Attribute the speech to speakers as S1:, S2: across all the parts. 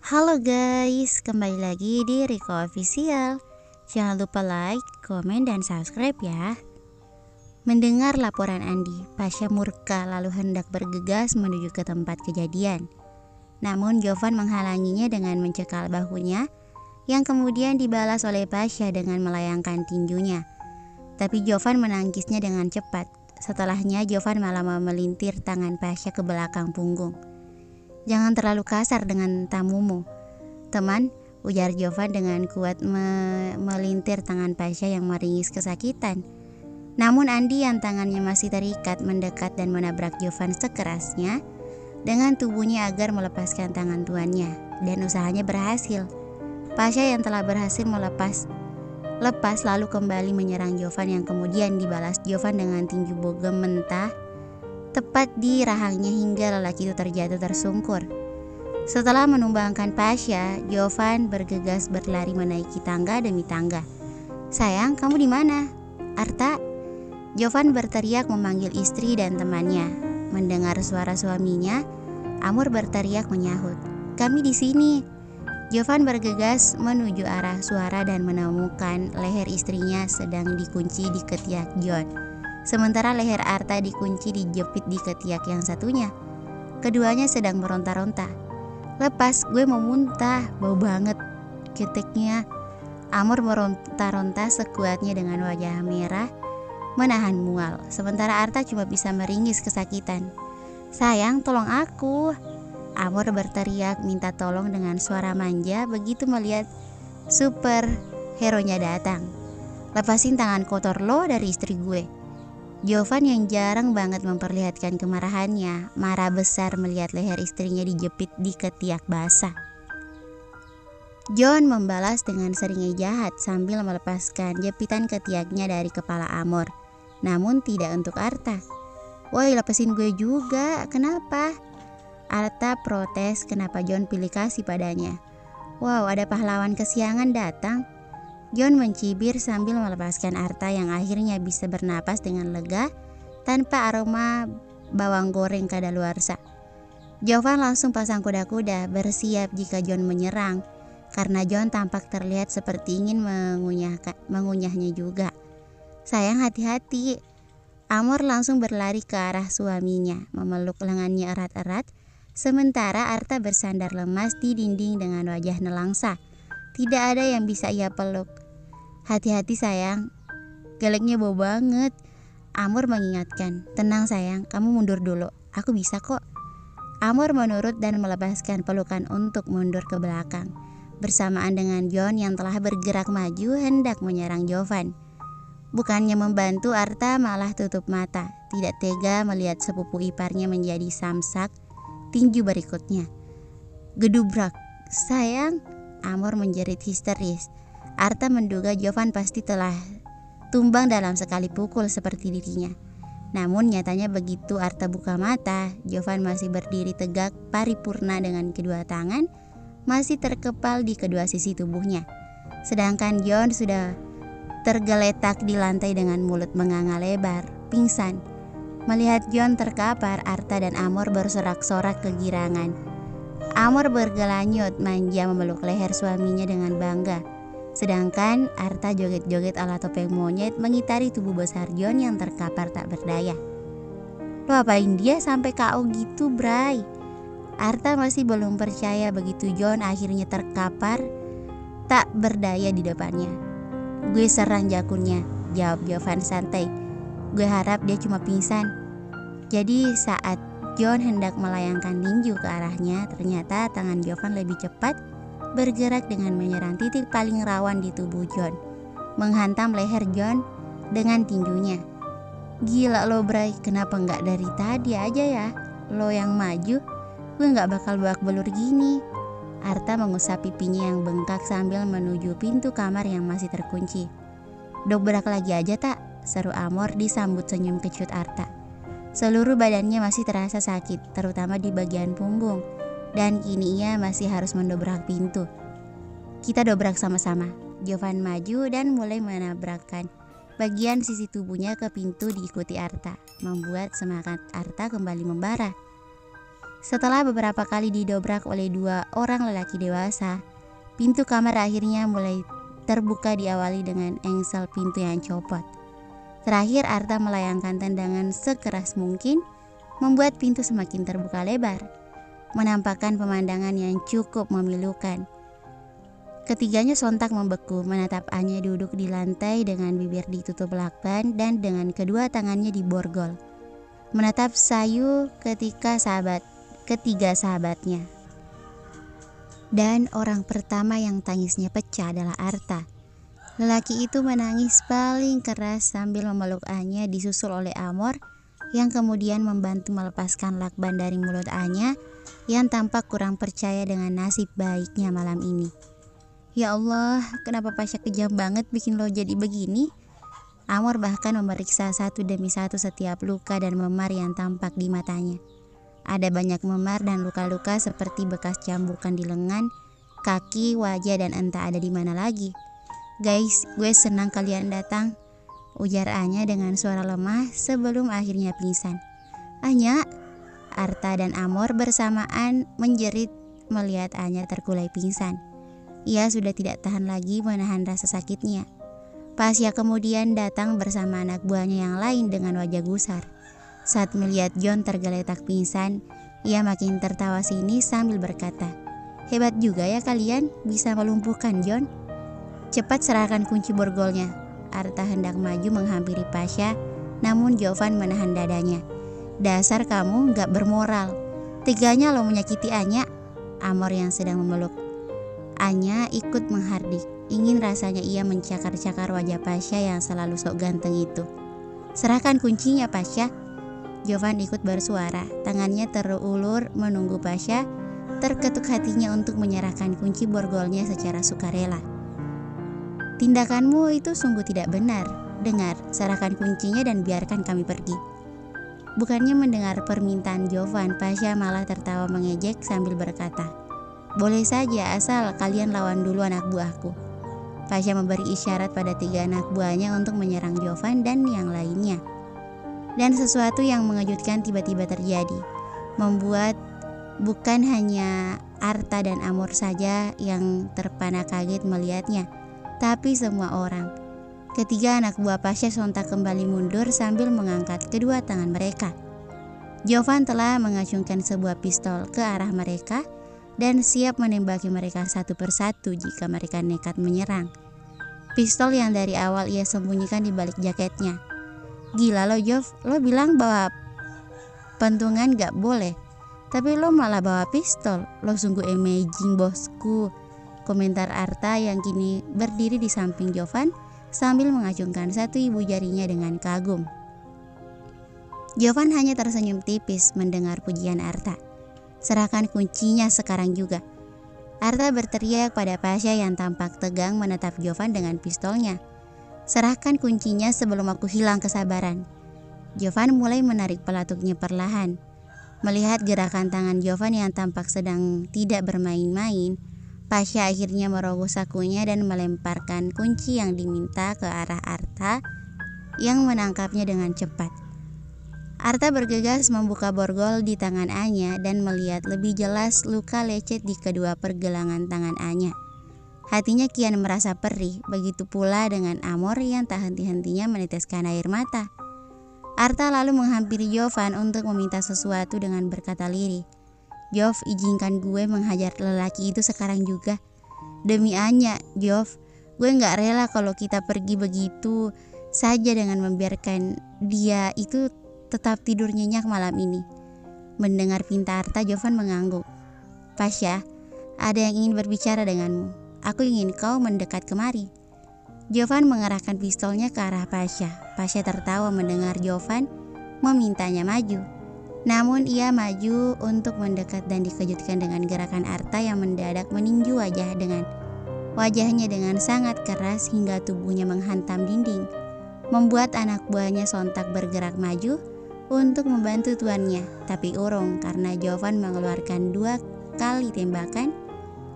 S1: Halo guys, kembali lagi di Riko Official. Jangan lupa like, komen, dan subscribe ya. Mendengar laporan Andi, Pasha murka lalu hendak bergegas menuju ke tempat kejadian. Namun Jovan menghalanginya dengan mencekal bahunya, yang kemudian dibalas oleh Pasha dengan melayangkan tinjunya. Tapi Jovan menangkisnya dengan cepat. Setelahnya Jovan malah memelintir tangan Pasha ke belakang punggung. "Jangan terlalu kasar dengan tamumu, teman," ujar Jovan dengan kuat melintir tangan Pasha yang meringis kesakitan. Namun Andi yang tangannya masih terikat mendekat dan menabrak Jovan sekerasnya dengan tubuhnya agar melepaskan tangan tuannya, dan usahanya berhasil. Pasha yang telah berhasil lepas lalu kembali menyerang Jovan yang kemudian dibalas Jovan dengan tinju bogem mentah tepat di rahangnya hingga lelaki itu terjatuh tersungkur. Setelah menumbangkan Pasha, Jovan bergegas berlari menaiki tangga demi tangga. "Sayang, kamu di mana?" "Arta." Jovan berteriak memanggil istri dan temannya. Mendengar suara suaminya, Amor berteriak menyahut, "Kami di sini." Jovan bergegas menuju arah suara dan menemukan leher istrinya sedang dikunci di ketiak John. Sementara leher Arta dikunci dijepit di ketiak yang satunya. Keduanya sedang meronta-ronta. "Lepas, gue mau muntah, bau banget," ketiknya. Amor meronta-ronta sekuatnya dengan wajah merah menahan mual. Sementara Arta cuma bisa meringis kesakitan. "Sayang, tolong aku." Amor berteriak minta tolong dengan suara manja begitu melihat super hero-nya datang. "Lepasin tangan kotor lo dari istri gue." Jovan yang jarang banget memperlihatkan kemarahannya, marah besar melihat leher istrinya dijepit di ketiak basah. John membalas dengan seringai jahat sambil melepaskan jepitan ketiaknya dari kepala Amor. Namun tidak untuk Arta. "Woi, lepasin gue juga, kenapa?" Arta protes kenapa John pilih kasih padanya. "Wow, ada pahlawan kesiangan datang." John mencibir sambil melepaskan Arta yang akhirnya bisa bernapas dengan lega tanpa aroma bawang goreng kadaluarsa. Jovan langsung pasang kuda-kuda bersiap jika John menyerang, karena John tampak terlihat seperti ingin mengunyahnya juga. "Sayang, hati-hati." Amor langsung berlari ke arah suaminya, memeluk lengannya erat-erat, sementara Arta bersandar lemas di dinding dengan wajah nelangsa. Tidak ada yang bisa ia peluk. "Hati-hati sayang, geleknya bau banget." Amor mengingatkan. "Tenang sayang, kamu mundur dulu, aku bisa kok." Amor menurut dan melepaskan pelukan untuk mundur ke belakang, bersamaan dengan John yang telah bergerak maju hendak menyerang Jovan. Bukannya membantu, Arta malah tutup mata, tidak tega melihat sepupu iparnya menjadi samsak tinju berikutnya. "Gedubrak." "Sayang," Amor menjerit histeris. Arta menduga Jovan pasti telah tumbang dalam sekali pukul seperti dirinya. Namun nyatanya begitu Arta buka mata, Jovan masih berdiri tegak paripurna dengan kedua tangan masih terkepal di kedua sisi tubuhnya. Sedangkan John sudah tergeletak di lantai dengan mulut menganga lebar, pingsan. Melihat John terkapar, Arta dan Amor bersorak-sorak kegirangan. Amor bergelanyut manja memeluk leher suaminya dengan bangga. Sedangkan Arta joget-joget ala topeng monyet mengitari tubuh besar John yang terkapar tak berdaya. "Lo apain dia sampai KO gitu, Bray?" Arta masih belum percaya begitu John akhirnya terkapar tak berdaya di depannya. "Gue serang jakunnya," jawab Jovan santai. "Gue harap dia cuma pingsan." Jadi saat John hendak melayangkan tinju ke arahnya, ternyata tangan Jovan lebih cepat bergerak dengan menyerang titik paling rawan di tubuh John, menghantam leher John dengan tinjunya. "Gila lo Bray, kenapa nggak dari tadi aja ya? Lo yang maju, gue nggak bakal babak belur gini." Arta mengusap pipinya yang bengkak sambil menuju pintu kamar yang masih terkunci. "Dobrak lagi aja tak?" seru Amor disambut senyum kecut Arta. Seluruh badannya masih terasa sakit, terutama di bagian punggung, dan kini ia masih harus mendobrak pintu. "Kita dobrak sama-sama." Jovan maju dan mulai menabrakkan bagian sisi tubuhnya ke pintu diikuti Arta, membuat semangat Arta kembali membara. Setelah beberapa kali didobrak oleh 2 orang lelaki dewasa, pintu kamar akhirnya mulai terbuka diawali dengan engsel pintu yang copot. Terakhir Arta melayangkan tendangan sekeras mungkin, membuat pintu semakin terbuka lebar, menampakkan pemandangan yang cukup memilukan. Ketiganya sontak membeku, menatap Anya duduk di lantai dengan bibir ditutup lakban dan dengan kedua tangannya diborgol, menatap sayu ketiga sahabatnya. Dan orang pertama yang tangisnya pecah adalah Arta. Lelaki itu menangis paling keras sambil memeluk Anya disusul oleh Amor yang kemudian membantu melepaskan lakban dari mulut Anya yang tampak kurang percaya dengan nasib baiknya malam ini. Ya Allah, kenapa Pasha kejam banget bikin lo jadi begini? Amor bahkan memeriksa satu demi satu setiap luka dan memar yang tampak di matanya. Ada banyak memar dan luka-luka seperti bekas cambukan di lengan, kaki, wajah, dan entah ada di mana lagi. Guys, gue senang kalian datang, ujar Anya dengan suara lemah sebelum akhirnya pingsan. Anya, Arta dan Amor bersamaan menjerit melihat Anya terkulai pingsan. Ia sudah tidak tahan lagi menahan rasa sakitnya. Pasha kemudian datang bersama anak buahnya yang lain dengan wajah gusar. Saat melihat John tergeletak pingsan, ia makin tertawa sinis sambil berkata, "Hebat juga ya kalian bisa melumpuhkan John. Cepat serahkan kunci borgolnya." Arta hendak maju menghampiri Pasha, namun Jovan menahan dadanya. "Dasar kamu gak bermoral. Teganya lo menyakiti Anya." Amor yang sedang memeluk Anya ikut menghardik. Ingin rasanya ia mencakar-cakar wajah Pasha yang selalu sok ganteng itu. "Serahkan kuncinya, Pasha." Jovan ikut bersuara. Tangannya terulur menunggu Pasha. Terketuk hatinya untuk menyerahkan kunci borgolnya secara sukarela. "Tindakanmu itu sungguh tidak benar. Dengar, serahkan kuncinya dan biarkan kami pergi." Bukannya mendengar permintaan Jovan, Pasha malah tertawa mengejek sambil berkata, "Boleh saja asal kalian lawan dulu anak buahku." Pasha memberi isyarat pada 3 anak buahnya untuk menyerang Jovan dan yang lainnya. Dan sesuatu yang mengejutkan tiba-tiba terjadi, membuat bukan hanya Arta dan Amor saja yang terpana kaget melihatnya, tapi semua orang. Ketiga anak buah Pasha sontak kembali mundur sambil mengangkat kedua tangan mereka. Jovan telah mengacungkan sebuah pistol ke arah mereka dan siap menembaki mereka satu persatu jika mereka nekat menyerang. Pistol yang dari awal ia sembunyikan di balik jaketnya. "Gila lo Jov, lo bilang bahwa pentungan gak boleh, tapi lo malah bawa pistol. Lo sungguh amazing bosku," komentar Arta yang kini berdiri di samping Jovan sambil mengacungkan satu ibu jarinya dengan kagum. Jovan hanya tersenyum tipis mendengar pujian Arta. "Serahkan kuncinya sekarang juga." Arta berteriak pada Pasha yang tampak tegang menatap Jovan dengan pistolnya. "Serahkan kuncinya sebelum aku hilang kesabaran." Jovan mulai menarik pelatuknya perlahan. Melihat gerakan tangan Jovan yang tampak sedang tidak bermain-main, Pasha akhirnya merogoh sakunya dan melemparkan kunci yang diminta ke arah Arta yang menangkapnya dengan cepat. Arta bergegas membuka borgol di tangan Anya dan melihat lebih jelas luka lecet di kedua pergelangan tangan Anya. Hatinya kian merasa perih, begitu pula dengan Amor yang tak henti-hentinya meneteskan air mata. Arta lalu menghampiri Jovan untuk meminta sesuatu dengan berkata lirih, "Jov, izinkan gue menghajar lelaki itu sekarang juga. Demi Anya, Jov, gue gak rela kalau kita pergi begitu saja dengan membiarkan dia itu tetap tidur nyenyak malam ini." Mendengar pinta Arta, Jovan mengangguk. "Pasha, ada yang ingin berbicara denganmu. Aku ingin kau mendekat kemari." Jovan mengarahkan pistolnya ke arah Pasha. Pasha tertawa mendengar Jovan memintanya maju. Namun ia maju untuk mendekat dan dikejutkan dengan gerakan Arta yang mendadak meninju wajahnya dengan sangat keras hingga tubuhnya menghantam dinding, membuat anak buahnya sontak bergerak maju untuk membantu tuannya, tapi urung karena Jovan mengeluarkan 2 kali tembakan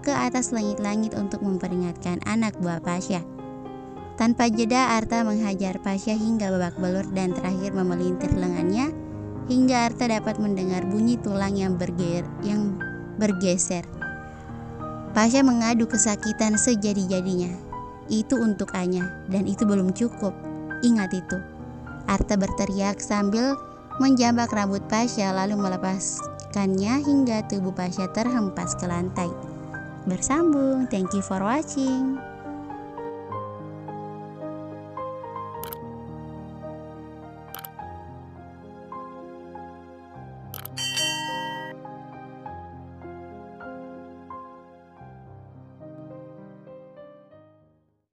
S1: ke atas langit-langit untuk memperingatkan anak buah Pasha. Tanpa jeda Arta menghajar Pasha hingga babak belur dan terakhir memelintir lengannya hingga Arta dapat mendengar bunyi tulang yang bergeser. Pasha mengadu kesakitan sejadi-jadinya. Itu untuk Anya, dan itu belum cukup. Ingat itu. Arta berteriak sambil menjambak rambut Pasha lalu melepaskannya hingga tubuh Pasha terhempas ke lantai. Bersambung. Thank you for watching.